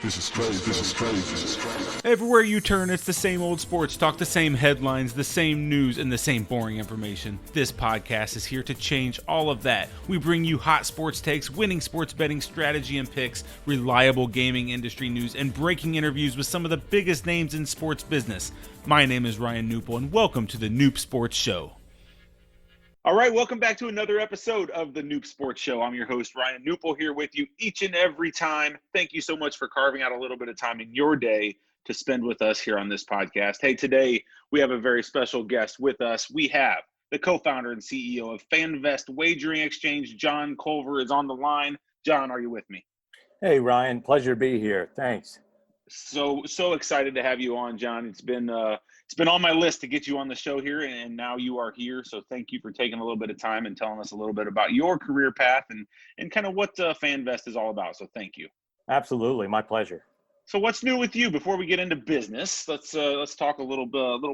This is crazy. This is crazy. This is crazy. Everywhere you turn, it's the same old sports talk, the same headlines, the same news, and the same boring information. This podcast is here to change all of that. We bring you hot sports takes, winning sports betting strategy and picks, reliable gaming industry news, and breaking interviews with some of the biggest names in sports business. My name is Ryan Newpel, and welcome to the Noop Sports Show. All right, welcome back to another episode of the Noop Sports Show. I'm your host, Ryan Newpel, here with you each and every time. Thank you so much for carving out a little bit of time in your day to spend with us here on this podcast. Hey, today we have a very special guest with us. We have the co-founder and CEO of Fanvest Wagering Exchange, John Culver, is on the line. John, are you with me? Hey, Ryan, pleasure to be here. Thanks. So excited to have you on, John. It's been on my list to get you on the show here, and now you are here. So thank you for taking a little bit of time and telling us a little bit about your career path and kind of what Fanvest is all about. So thank you. Absolutely, my pleasure. So what's new with you? Before we get into business, let's talk a little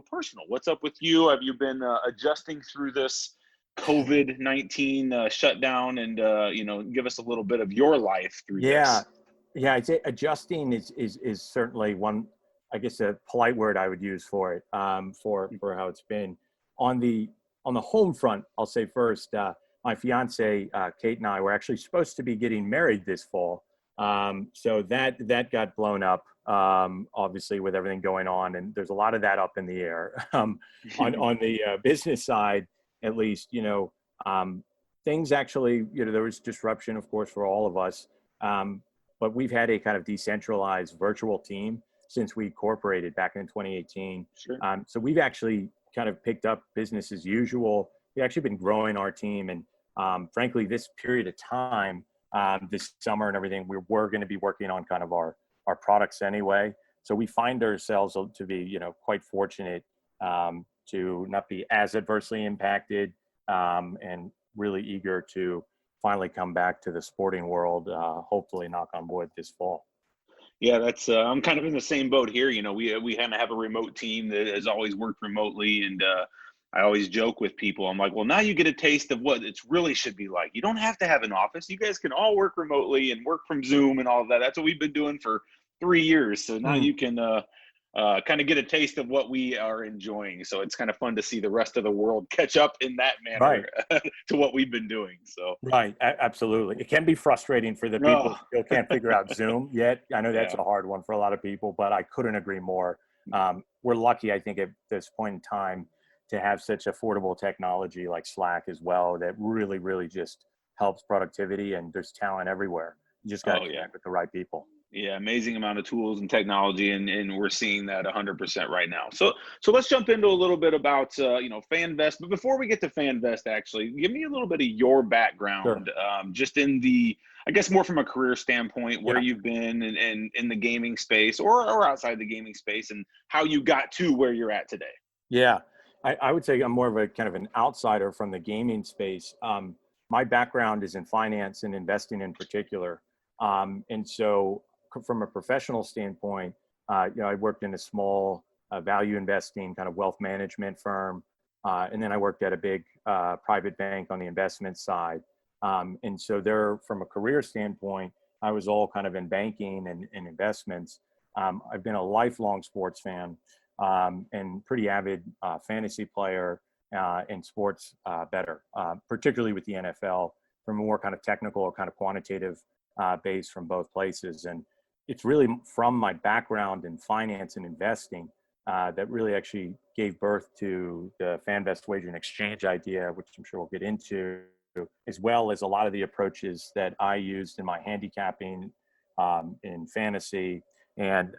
personal. What's up with you? Have you been adjusting through this COVID-19 shutdown, and give us a little bit of your life through this? Yeah, I'd say adjusting is certainly one, I guess, a polite word I would use for it, for how it's been. On the home front, I'll say first, my fiance Kate and I were actually supposed to be getting married this fall, so that got blown up, obviously with everything going on, and there's a lot of that up in the air. On the business side, at least, things actually, there was disruption, of course, for all of us. But we've had a kind of decentralized virtual team since we incorporated back in 2018. Sure. So we've actually kind of picked up business as usual. We've actually been growing our team. And frankly, this period of time, this summer and everything, we're going to be working on kind of our products anyway. So we find ourselves to be, quite fortunate to not be as adversely impacted, and really eager to finally come back to the sporting world, hopefully, knock on wood, this fall. Yeah, that's I'm kind of in the same boat here. We kind of have a remote team that has always worked remotely, and I always joke with people. I'm like, well, now you get a taste of what it really should be like. You don't have to have an office. You guys can all work remotely and work from Zoom and all of that. That's what we've been doing for 3 years. So now you can kind of get a taste of what we are enjoying. So it's kind of fun to see the rest of the world catch up in that manner, right, to what we've been doing. So right, absolutely. It can be frustrating for the people who still can't figure out Zoom yet. I know that's a hard one for a lot of people, but I couldn't agree more. We're lucky, I think, at this point in time to have such affordable technology like Slack as well that really, really just helps productivity, and there's talent everywhere. You just got to connect with the right people. Yeah, amazing amount of tools and technology, and we're seeing that 100% right now. So let's jump into a little bit about Fanvest. But before we get to Fanvest, actually, give me a little bit of your background, just in the, I guess, more from a career standpoint, where you've been and in the gaming space or outside the gaming space, and how you got to where you're at today. Yeah, I would say I'm more of a kind of an outsider from the gaming space. My background is in finance and investing in particular, and so from a professional standpoint, I worked in a small value investing kind of wealth management firm. And then I worked at a big private bank on the investment side. And so there, from a career standpoint, I was all kind of in banking and investments. I've been a lifelong sports fan, and pretty avid fantasy player and sports bettor, particularly with the NFL, from a more kind of technical or kind of quantitative base from both places. And it's really from my background in finance and investing that really actually gave birth to the Fanvest Wagering Exchange idea, which I'm sure we'll get into, as well as a lot of the approaches that I used in my handicapping, in fantasy, and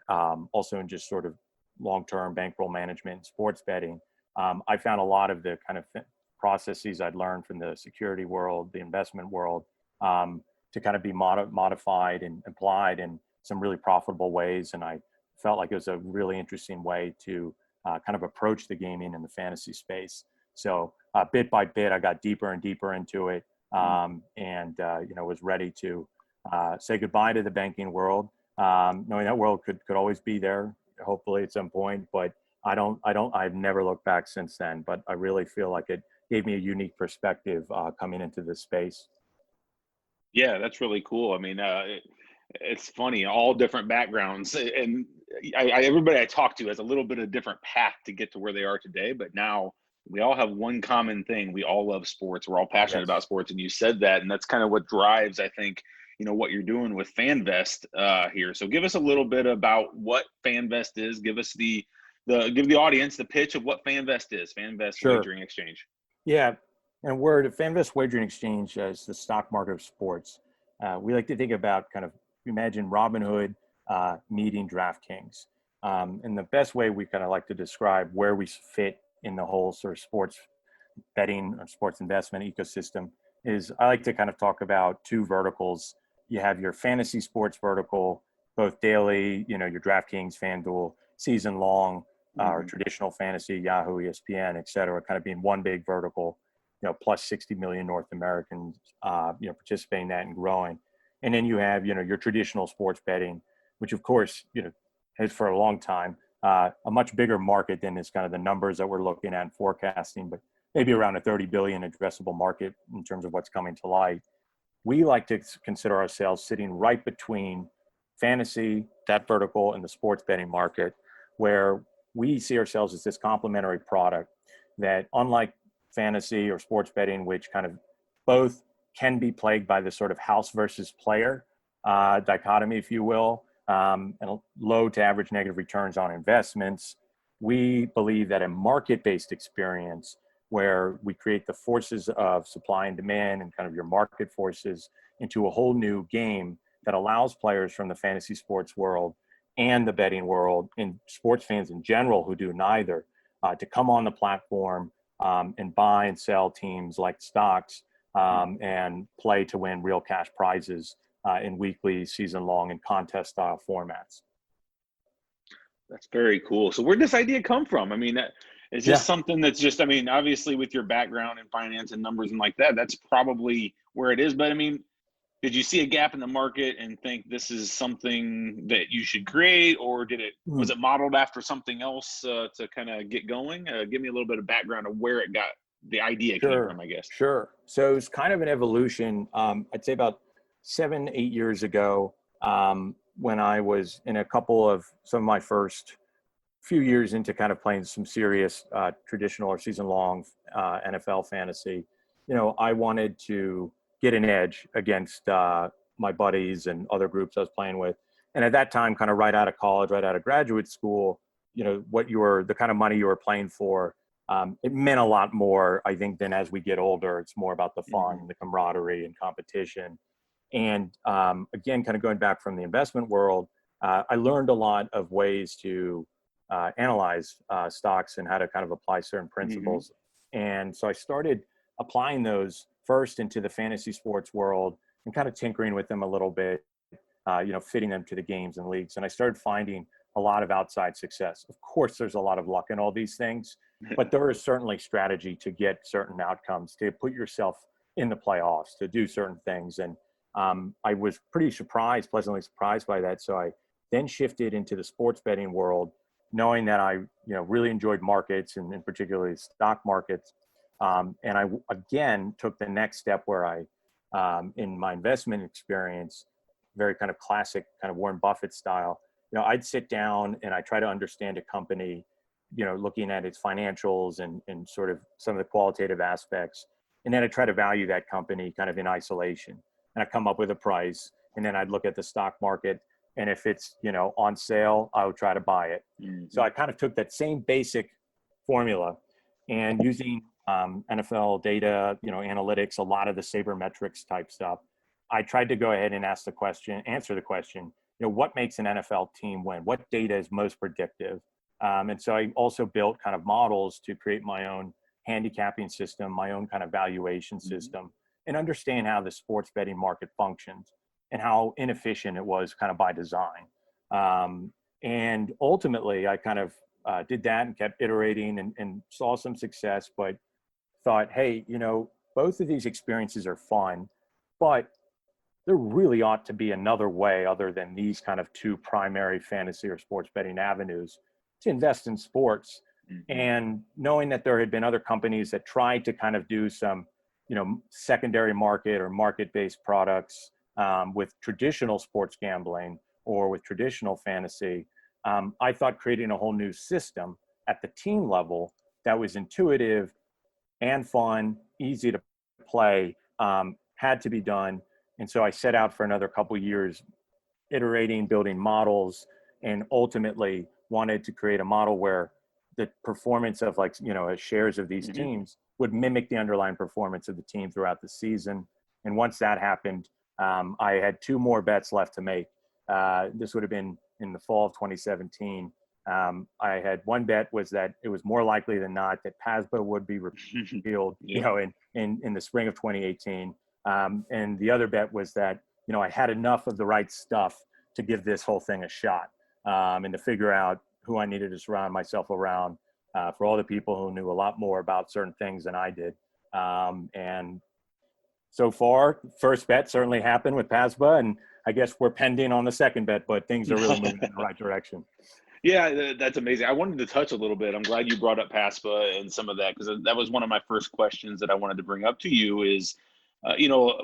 also in just sort of long-term bankroll management and sports betting. I found a lot of the kind of processes I'd learned from the security world, the investment world, to kind of be modified and applied in some really profitable ways. And I felt like it was a really interesting way to kind of approach the gaming and the fantasy space. So bit by bit, I got deeper and deeper into it, and was ready to say goodbye to the banking world, knowing that world could always be there, hopefully at some point. But I've never looked back since then. But I really feel like it gave me a unique perspective coming into this space. Yeah, that's really cool. I mean, It's funny, all different backgrounds, and everybody I talk to has a little bit of different path to get to where they are today. But now we all have one common thing: we all love sports. We're all passionate Yes. about sports, and you said that, and that's kind of what drives, I think, what you're doing with Fanvest here. So give us a little bit about what Fanvest is. Give us give the audience the pitch of what Fanvest is. Fanvest Sure. Wagering Exchange. Yeah. And we're the Fanvest Wagering Exchange as the stock market of sports. We like to think about kind of imagine Robinhood meeting DraftKings. And the best way we kind of like to describe where we fit in the whole sort of sports betting or sports investment ecosystem is I like to kind of talk about two verticals. You have your fantasy sports vertical, both daily, your DraftKings, FanDuel, season long, or traditional fantasy, Yahoo, ESPN, et cetera, kind of being one big vertical, plus 60 million North Americans, participating in that and growing. And then you have, your traditional sports betting, which of course, has for a long time, a much bigger market than is kind of the numbers that we're looking at and forecasting, but maybe around a 30 billion addressable market in terms of what's coming to light. We like to consider ourselves sitting right between fantasy, that vertical, and the sports betting market, where we see ourselves as this complementary product that, unlike fantasy or sports betting, which kind of both can be plagued by this sort of house versus player dichotomy, if you will, and low to average negative returns on investments, we believe that a market-based experience where we create the forces of supply and demand and kind of your market forces into a whole new game that allows players from the fantasy sports world and the betting world and sports fans in general who do neither to come on the platform and buy and sell teams like stocks and play to win real cash prizes in weekly, season long, and contest style formats. That's very cool. So where did this idea come from? I mean, it's just something that's just, I mean, obviously with your background in finance and numbers and like that, that's probably where it is. But I mean, did you see a gap in the market and think this is something that you should create, or was it modeled after something else to kind of get going? Give me a little bit of background of where the idea came from, I guess. Sure. So it's kind of an evolution. I'd say about 7-8 years ago, when I was in some of my first few years into kind of playing some serious traditional or season long NFL fantasy, I wanted to get an edge against my buddies and other groups I was playing with. And at that time, kind of right out of college, right out of graduate school, the kind of money you were playing for, it meant a lot more, I think, than as we get older. It's more about the fun, the camaraderie and competition. And again, kind of going back from the investment world, I learned a lot of ways to analyze stocks and how to kind of apply certain principles. And so I started applying those first into the fantasy sports world and kind of tinkering with them a little bit, fitting them to the games and leagues. And I started finding a lot of outside success. Of course, there's a lot of luck in all these things, but there is certainly strategy to get certain outcomes, to put yourself in the playoffs, to do certain things. And I was pleasantly surprised by that. So I then shifted into the sports betting world, knowing that I, really enjoyed markets and particularly stock markets. And I, again, took the next step where I, in my investment experience, very kind of classic, kind of Warren Buffett style, I'd sit down and I try to understand a company, looking at its financials and sort of some of the qualitative aspects. And then I try to value that company kind of in isolation. And I come up with a price, and then I'd look at the stock market. And if it's, on sale, I would try to buy it. So I kind of took that same basic formula and using NFL data, analytics, a lot of the sabermetrics type stuff, I tried to go ahead and answer the question, what makes an NFL team win? What data is most predictive? And so I also built kind of models to create my own handicapping system, my own kind of valuation system, and understand how the sports betting market functions and how inefficient it was kind of by design. And ultimately, I kind of did that and kept iterating and saw some success, but thought, hey, both of these experiences are fun, but there really ought to be another way other than these kind of two primary fantasy or sports betting avenues to invest in sports. And knowing that there had been other companies that tried to kind of do some, secondary market or market-based products with traditional sports gambling or with traditional fantasy. I thought creating a whole new system at the team level that was intuitive and fun, easy to play, had to be done. And so I set out for another couple years, iterating, building models, and ultimately wanted to create a model where the performance of shares of these teams would mimic the underlying performance of the team throughout the season. And once that happened, I had two more bets left to make. This would have been in the fall of 2017. I had one bet was that it was more likely than not that PASPA would be repealed, in the spring of 2018. And the other bet was that, I had enough of the right stuff to give this whole thing a shot, and to figure out who I needed to surround myself around, for all the people who knew a lot more about certain things than I did. And so far, first bet certainly happened with PASPA, and I guess we're pending on the second bet, but things are really moving in the right direction. Yeah, that's amazing. I wanted to touch a little bit. I'm glad you brought up PASPA and some of that, because that was one of my first questions that I wanted to bring up to you is,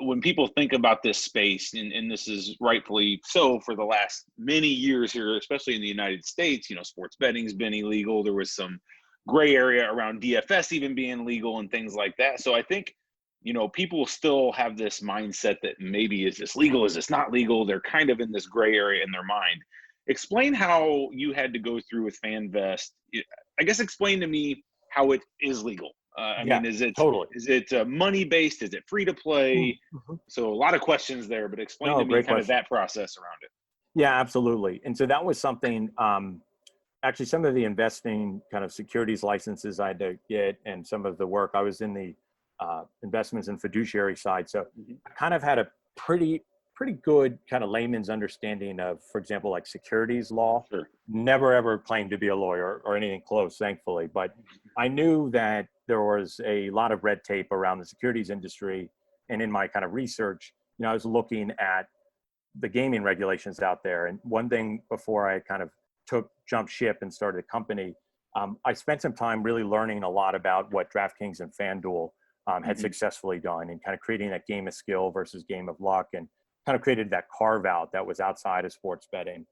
when people think about this space, and this is rightfully so for the last many years here, especially in the United States, sports betting's been illegal. There was some gray area around DFS even being legal and things like that. So I think, people still have this mindset that maybe is this legal, is this not legal? They're kind of in this gray area in their mind. Explain how you had to go through with Fanvest. I guess explain to me how it is legal. I mean, is it money based? Is it free to play? Mm-hmm. So a lot of questions there, but explain to me kind of that process around it. Yeah, absolutely. And so that was something, actually some of the investing kind of securities licenses I had to get, and some of the work, I was in the investments and fiduciary side. So I kind of had a pretty good kind of layman's understanding of, for example, like securities law. Sure. Never ever claimed to be a lawyer or anything close, thankfully, but I knew that there was a lot of red tape around the securities industry. And in my kind of research, I was looking at the gaming regulations out there. And one thing before I kind of jumped ship and started a company, I spent some time really learning a lot about what DraftKings and FanDuel had successfully done, and kind of creating that game of skill versus game of luck, and kind of created that carve out that was outside of sports betting.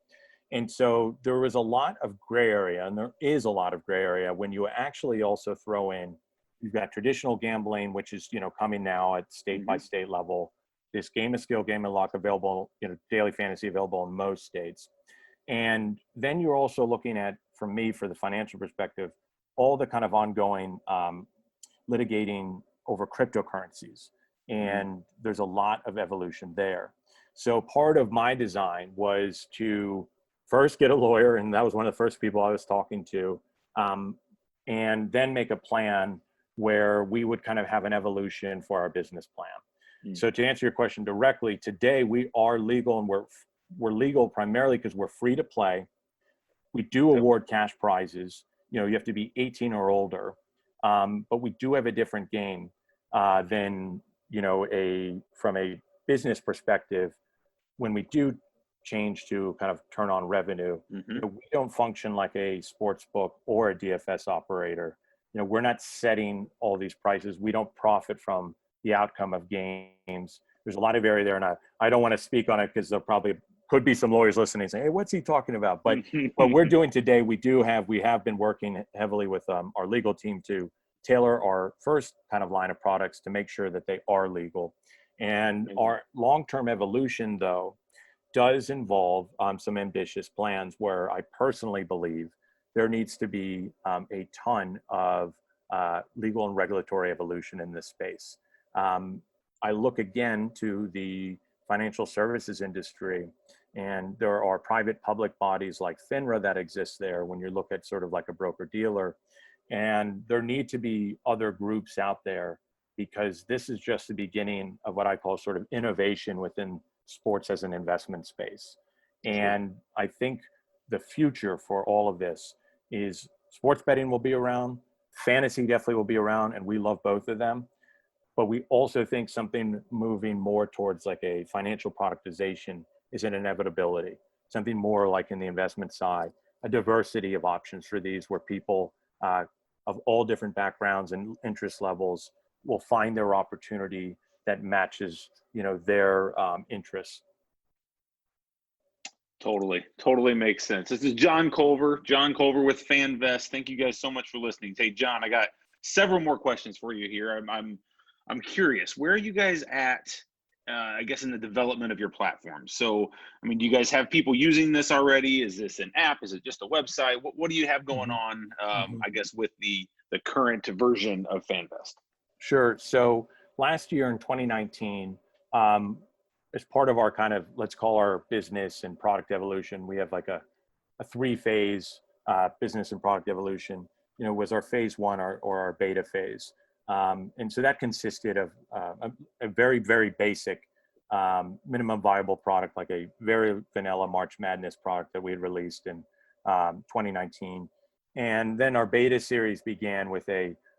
And so there was a lot of gray area, and there is a lot of gray area when you actually also throw in, you've got traditional gambling, which is, coming now at state by state level, this game of skill, game of luck available, daily fantasy available in most states. And then you're also looking at, for me, for the financial perspective, all the kind of ongoing litigating over cryptocurrencies. And there's a lot of evolution there. So part of my design was to first get a lawyer, and that was one of the first people I was talking to, and then make a plan where we would kind of have an evolution for our business plan. So to answer your question directly, today we are legal, and we're legal primarily because we're free to play. We do award cash prizes. You have to be 18 or older, but we do have a different game than from a business perspective. When we do change to kind of turn on revenue, we don't function like a sports book or a DFS operator. We're not setting all these prices. We don't profit from the outcome of games. There's a lot of area there, and I don't want to speak on it because there probably could be some lawyers listening saying, hey, what's he talking about? But what we're doing today, we have been working heavily with our legal team to tailor our first kind of line of products to make sure that they are legal. And our long-term evolution, though, does involve some ambitious plans where I personally believe there needs to be a ton of legal and regulatory evolution in this space. I look again to the financial services industry, and there are private public bodies like FINRA that exist there when you look at sort of like a broker dealer. And there need to be other groups out there, because this is just the beginning of what I call sort of innovation within sports as an investment space. And I think the future for all of this is sports betting will be around, fantasy definitely will be around, and we love both of them. But we also think something moving more towards like a financial productization is an inevitability, something more like in the investment side, a diversity of options for these, where people of all different backgrounds and interest levels will find their opportunity that matches, their interests. Totally makes sense. This is John Culver with Fanvest. Thank you guys so much for listening. Hey, John, I got several more questions for you here. I'm curious, where are you guys at, I guess, in the development of your platform? So, I mean, do you guys have people using this already? Is this an app? Is it just a website? What do you have going on, I guess, with the current version of Fanvest? Sure. So last year in 2019, as part of our kind of, let's call our business and product evolution, we have like a 3-phase business and product evolution, was our phase 1 or our beta phase. And so that consisted of a very, very basic minimum viable product, like a very vanilla March Madness product that we had released in 2019. And then our beta series began with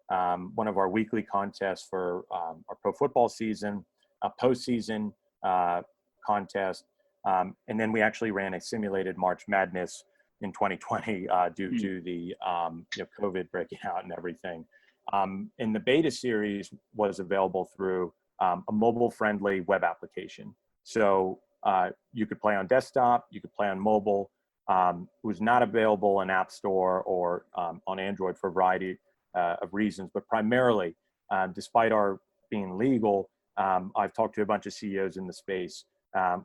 one of our weekly contests for our pro football season, a postseason contest. And then we actually ran a simulated March Madness in 2020 due to the COVID breaking out and everything. And the beta series was available through a mobile-friendly web application. So you could play on desktop, you could play on mobile. It was not available in App Store or on Android for a variety of reasons, but primarily, despite our being legal, I've talked to a bunch of CEOs in the space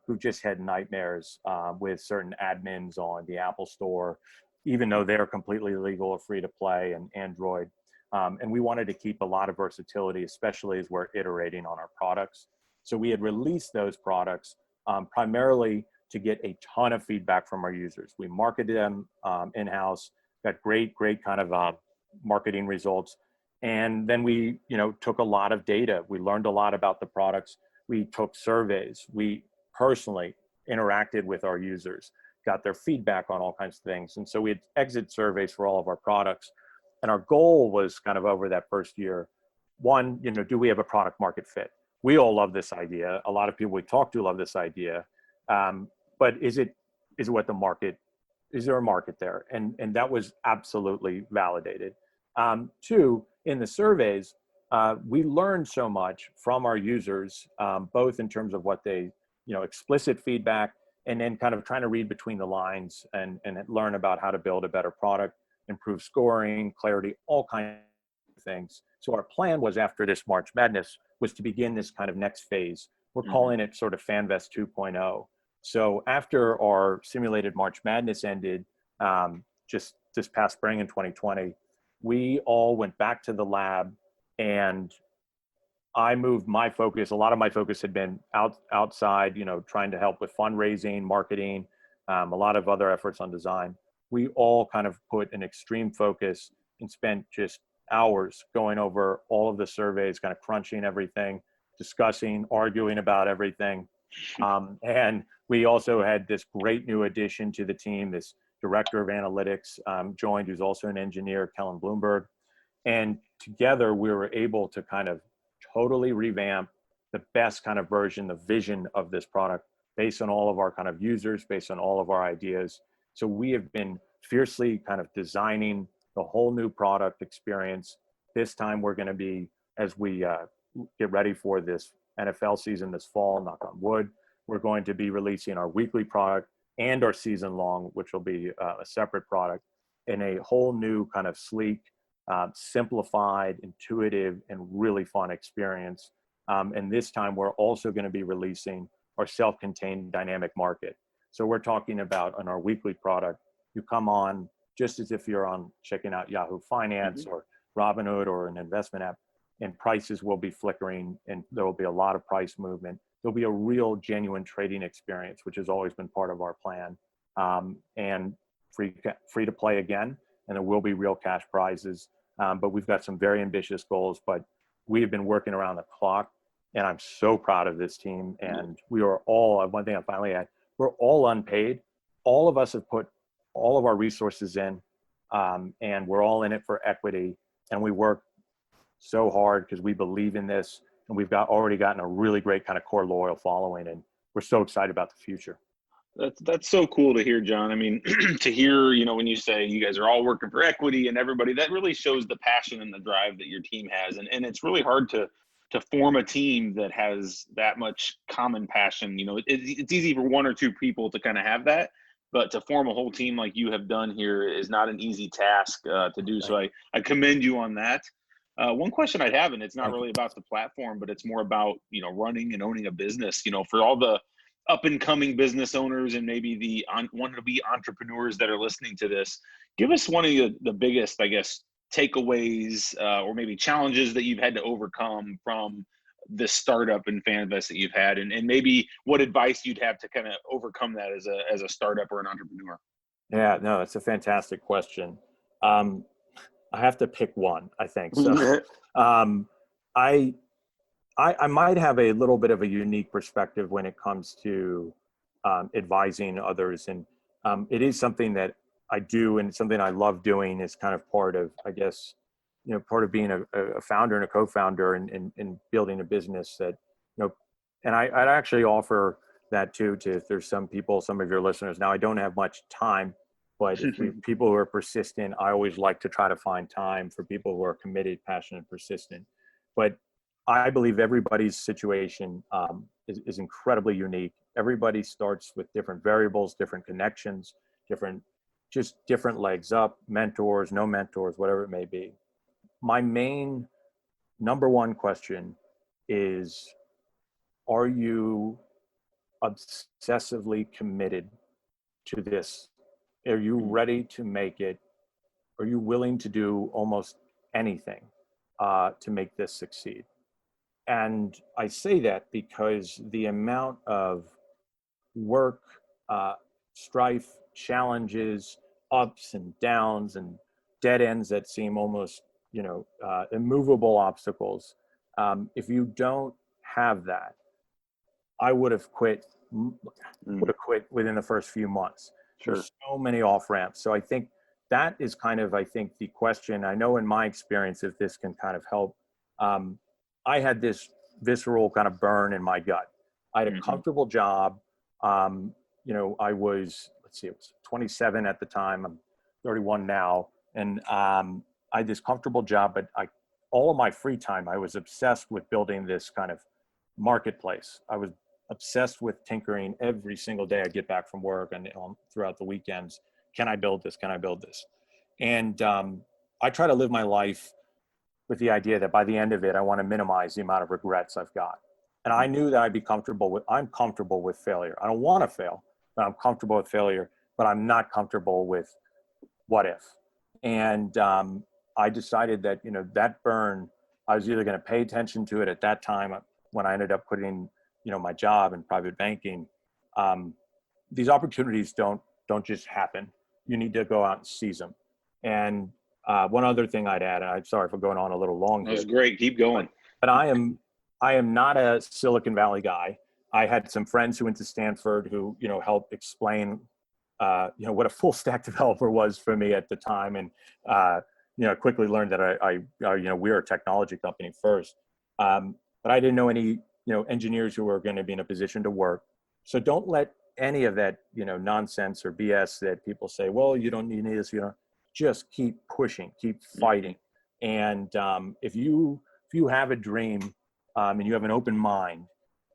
who just had nightmares with certain admins on the Apple Store, even though they're completely legal or free to play and Android. And we wanted to keep a lot of versatility, especially as we're iterating on our products. So we had released those products primarily to get a ton of feedback from our users. We marketed them in-house, got great kind of marketing results. And then we, took a lot of data. We learned a lot about the products. We took surveys. We personally interacted with our users, got their feedback on all kinds of things. And so we had exit surveys for all of our products. And our goal was kind of over that first year, one, do we have a product market fit? We all love this idea. A lot of people we talk to love this idea. But is it what the market, is there a market there? And that was absolutely validated. Two, in the surveys, we learned so much from our users, both in terms of what they, explicit feedback, and then kind of trying to read between the lines and learn about how to build a better product, improve scoring, clarity, all kinds of things. So our plan was, after this March Madness, was to begin this kind of next phase. We're calling it sort of Fanvest 2.0. So after our simulated March Madness ended, just this past spring in 2020, we all went back to the lab, and I moved my focus. A lot of my focus had been outside, trying to help with fundraising, marketing, a lot of other efforts on design. We all kind of put an extreme focus and spent just hours going over all of the surveys, kind of crunching everything, discussing, arguing about everything. And we also had this great new addition to the team, this director of analytics joined, who's also an engineer, Kellen Bloomberg. And together we were able to kind of totally revamp the best kind of version, the vision of this product based on all of our kind of users, based on all of our ideas. So we have been fiercely kind of designing the whole new product experience. This time we're going to be, as we get ready for this NFL season this fall, knock on wood, we're going to be releasing our weekly product and our season long, which will be a separate product, in a whole new kind of sleek, simplified, intuitive, and really fun experience. And this time we're also going to be releasing our self-contained dynamic market. So we're talking about, on our weekly product, you come on just as if you're on checking out Yahoo Finance or Robinhood or an investment app, and prices will be flickering, and there will be a lot of price movement. There'll be a real genuine trading experience, which has always been part of our plan, and free to play again. And there will be real cash prizes, but we've got some very ambitious goals, but we have been working around the clock, and I'm so proud of this team. And we are all, one thing I finally had, we're all unpaid. All of us have put all of our resources in, and we're all in it for equity. And we work so hard because we believe in this, and we've already gotten a really great kind of core loyal following, and we're so excited about the future. That's so cool to hear, John. I mean, to hear, when you say you guys are all working for equity and everybody, that really shows the passion and the drive that your team has. And it's really hard to to form a team that has that much common passion. You know, it's easy for one or two people to kind of have that, but to form a whole team like you have done here is not an easy task to do. So I commend you on that. One question I'd have, and it's not really about the platform, but it's more about, you know, running and owning a business, you know, for all the up and coming business owners and maybe the want to be entrepreneurs that are listening to this. Give us one of the biggest, I guess, takeaways or maybe challenges that you've had to overcome from this startup in Fanvest that you've had, and maybe what advice you'd have to kind of overcome that as a startup or an entrepreneur. Yeah, no, it's a fantastic question. I have to pick one, I think. So I might have a little bit of a unique perspective when it comes to advising others. And it is something that I do, and something I love doing is kind of part of, I guess, you know, part of being a founder and a co-founder and building a business that, you know, and I'd actually offer that too, to, if there's some people, some of your listeners. Now, I don't have much time, but if people who are persistent, I always like to try to find time for people who are committed, passionate, persistent. But I believe everybody's situation is incredibly unique. Everybody starts with different variables, different connections, just different legs up, mentors, no mentors, whatever it may be. My main number one question is, are you obsessively committed to this? Are you ready to make it? Are you willing to do almost anything to make this succeed? And I say that because the amount of work, strife, challenges, ups and downs, and dead ends that seem almost, you know, immovable obstacles. If you don't have that, I would have quit. Would have quit within the first few months. Sure. There's so many off ramps. So I think that is kind of, I think, the question. I know in my experience, if this can kind of help, I had this visceral kind of burn in my gut. I had a comfortable job. You know, I was, let's see, it was 27 at the time. I'm 31 now. And I had this comfortable job, but all of my free time, I was obsessed with building this kind of marketplace. I was obsessed with tinkering every single day I get back from work and throughout the weekends. Can I build this? Can I build this? And I try to live my life with the idea that by the end of it, I want to minimize the amount of regrets I've got. And I knew that I'm comfortable with failure. I don't want to fail, but I'm comfortable with failure, but I'm not comfortable with what if. And I decided that, you know, that burn, I was either going to pay attention to it at that time when I ended up quitting, you know, my job in private banking. These opportunities don't just happen. You need to go out and seize them. And one other thing I'd add, and I'm sorry for going on a little long here. That was great. Keep going. But I am not a Silicon Valley guy. I had some friends who went to Stanford who, you know, helped explain, you know, what a full stack developer was for me at the time. And, you know, I quickly learned that you know, we're a technology company first. But I didn't know any, you know, engineers who were going to be in a position to work. So don't let any of that, you know, nonsense or BS that people say, well, you don't need this, you know, just keep pushing, keep fighting. And if you have a dream and you have an open mind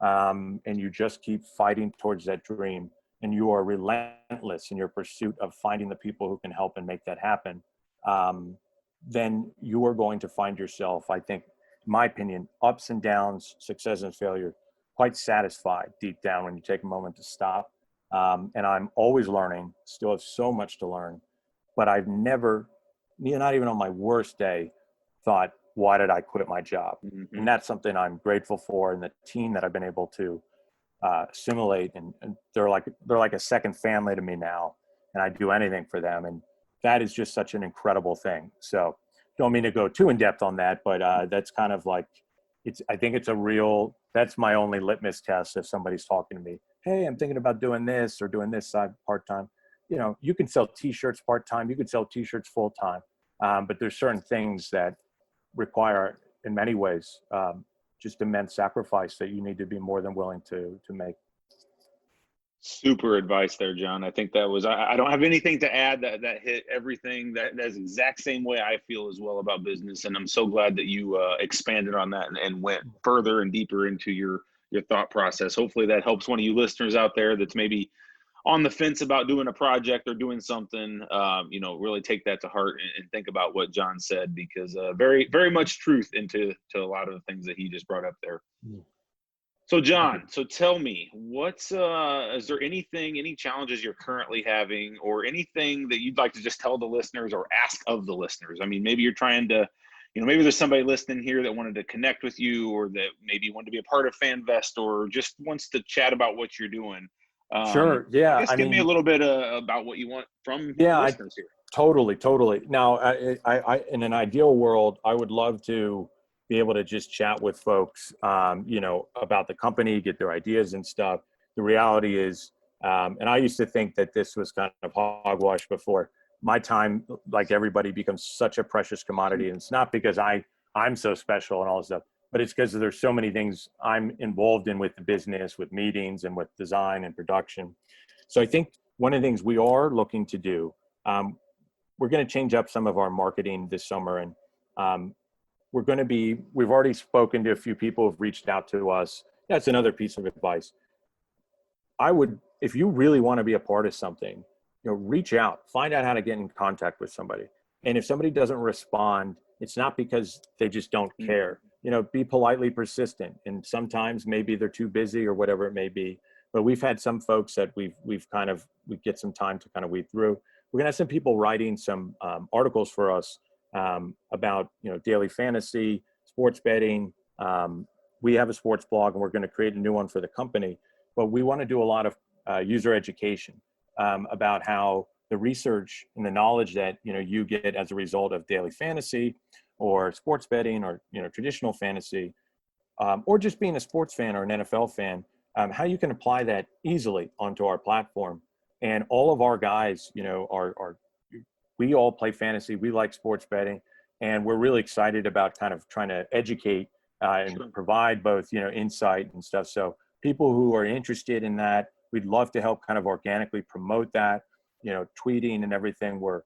and you just keep fighting towards that dream and you are relentless in your pursuit of finding the people who can help and make that happen, then you are going to find yourself, I think, in my opinion, ups and downs, success and failure, quite satisfied deep down when you take a moment to stop. And I'm always learning, still have so much to learn, but I've never, not even on my worst day, thought, why did I quit my job? And that's something I'm grateful for, and the team that I've been able to assimilate, and they're like a second family to me now, and I do anything for them. And that is just such an incredible thing. So don't mean to go too in depth on that, but that's kind of like, I think it's that's my only litmus test. If somebody's talking to me, hey, I'm thinking about doing this or doing this side part-time, you know, you can sell t-shirts part-time, you could sell t-shirts full-time. But there's certain things that require, in many ways, just immense sacrifice that you need to be more than willing to make. Super advice there, John. I think that was, I don't have anything to add. That hit everything. That's the exact same way I feel as well about business. And I'm so glad that you expanded on that and went further and deeper into your thought process. Hopefully that helps one of you listeners out there that's maybe on the fence about doing a project or doing something. Really take that to heart and think about what John said, because very, very much truth into a lot of the things that he just brought up there. So John, so tell me, what's is there any challenges you're currently having, or anything that you'd like to just tell the listeners or ask of the listeners? I mean, maybe you're trying to, maybe there's somebody listening here that wanted to connect with you, or that maybe wanted to be a part of Fanvest, or just wants to chat about what you're doing. Sure. I Yeah. guess give me a little bit about what you want from the listeners here. Totally. Now, I in an ideal world, I would love to be able to just chat with folks, about the company, get their ideas and stuff. The reality is, and I used to think that this was kind of hogwash before. My time, like everybody, becomes such a precious commodity, and it's not because I'm so special and all this stuff, but it's because there's so many things I'm involved in with the business, with meetings, and with design and production. So I think one of the things we are looking to do, we're going to change up some of our marketing this summer, and we've already spoken to a few people who've reached out to us. That's another piece of advice. If you really want to be a part of something, reach out, find out how to get in contact with somebody. And if somebody doesn't respond, it's not because they just don't care. Be politely persistent. And sometimes maybe they're too busy or whatever it may be. But we've had some folks that we get some time to kind of weed through. We're gonna have some people writing some articles for us about daily fantasy, sports betting. We have a sports blog, and we're going to create a new one for the company. But we want to do a lot of user education about how the research and the knowledge that you get as a result of daily fantasy, or sports betting, or traditional fantasy, or just being a sports fan or an NFL fan, how you can apply that easily onto our platform. And all of our guys, we all play fantasy. We like sports betting, and we're really excited about kind of trying to educate and provide both, insight and stuff. So people who are interested in that, we'd love to help kind of organically promote that, tweeting and everything. We're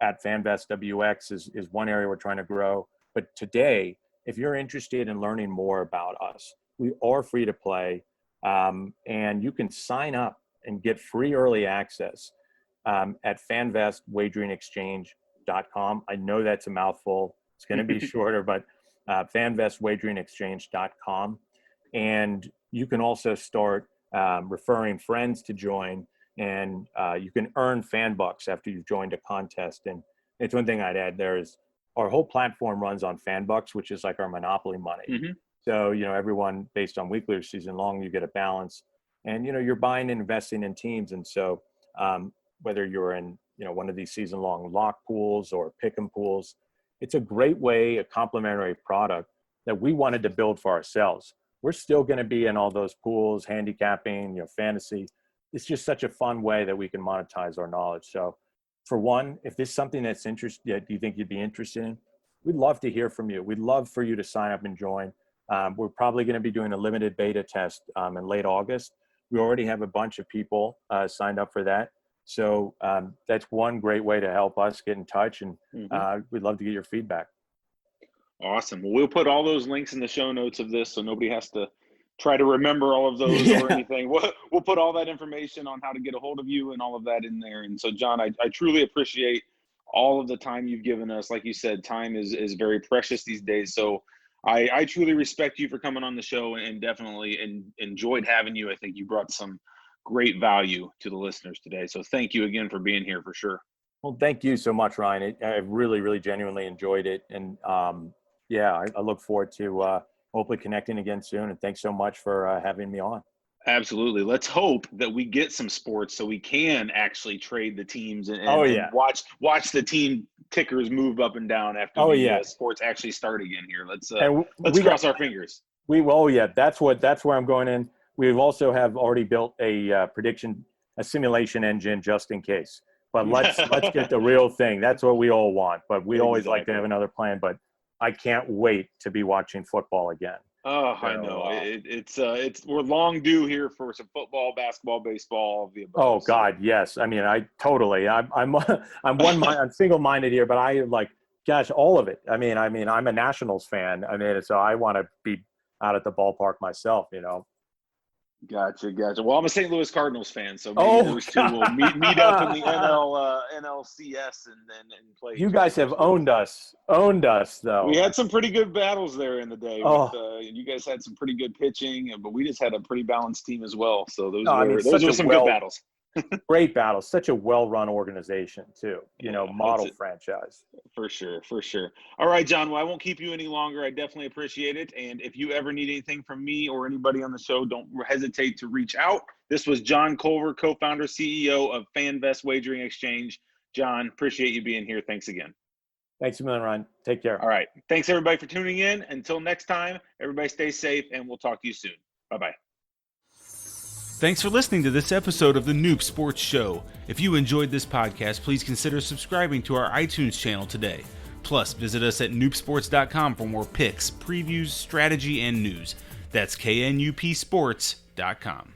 at Fanvest WX is one area we're trying to grow. But today, if you're interested in learning more about us, we are free to play, and you can sign up and get free early access at Fanvest Wagering Exchange.com. I know that's a mouthful. It's going to be shorter, but Fanvest Wagering Exchange.com. And you can also start referring friends to join, and you can earn fan bucks after you've joined a contest. And it's one thing I'd add there is our whole platform runs on fan bucks, which is like our monopoly money. Mm-hmm. So, everyone, based on weekly or season long, you get a balance, and, you're buying and investing in teams. And so whether you're in, one of these season long lock pools or pick 'em pools, it's a great way, a complementary product that we wanted to build for ourselves. We're still going to be in all those pools, handicapping, fantasy. It's just such a fun way that we can monetize our knowledge. So for one, if this is something that's interesting, do you think you'd be interested in? We'd love to hear from you. We'd love for you to sign up and join. We're probably going to be doing a limited beta test in late August. We already have a bunch of people signed up for that. So that's one great way to help us get in touch, and we'd love to get your feedback. Awesome. Well, we'll put all those links in the show notes of this, so nobody has to try to remember all of those or anything. We'll put all that information on how to get a hold of you and all of that in there. And so, John, I truly appreciate all of the time you've given us. Like you said, time is very precious these days. So I truly respect you for coming on the show, and definitely enjoyed having you. I think you brought some great value to the listeners today. So thank you again for being here, for sure. Well, thank you so much, Ryan. I really, really genuinely enjoyed it. And I look forward to hopefully connecting again soon. And thanks so much for having me on. Absolutely. Let's hope that we get some sports so we can actually trade the teams and watch the team tickers move up and down after sports actually start again here. Let's cross our fingers. That's where I'm going in. We've also have already built a simulation engine just in case. But let's get the real thing. That's what we all want. But we always like to have another plan. But I can't wait to be watching football again. Oh, So, I know. It's we're long due here for some football, basketball, baseball, all of the above. oh God, yes. I mean, I'm I'm single-minded here, but I like, gosh, all of it. I mean, I'm a Nationals fan. I mean, so I want to be out at the ballpark myself, you know. Gotcha. Well, I'm a St. Louis Cardinals fan, so maybe Oh, those two will meet up in the NLCS and play you each other guys have next week. owned us We though. had some pretty good battles there in the day. With Oh, you guys had some pretty good pitching, but we just had a pretty balanced team as well. So no, I mean, those were some good battles. great battle, such a well-run organization too, you know, Yeah, model franchise. for sure. All right, John. Well, I won't keep you any longer. I definitely appreciate it. And if you ever need anything from me or anybody on the show, don't hesitate to reach out. This was John Culver, co-founder, CEO of Fanvest Wagering Exchange. John, appreciate you being here. Thanks again. Thanks a million, Ryan. Take care. All right. Thanks, everybody, for tuning in. Until next time, everybody stay safe, and we'll talk to you soon. Bye-bye. Thanks for listening to this episode of the Noob Sports Show. If you enjoyed this podcast, please consider subscribing to our iTunes channel today. Plus, visit us at noobsports.com for more picks, previews, strategy, and news. That's KNUPsports.com.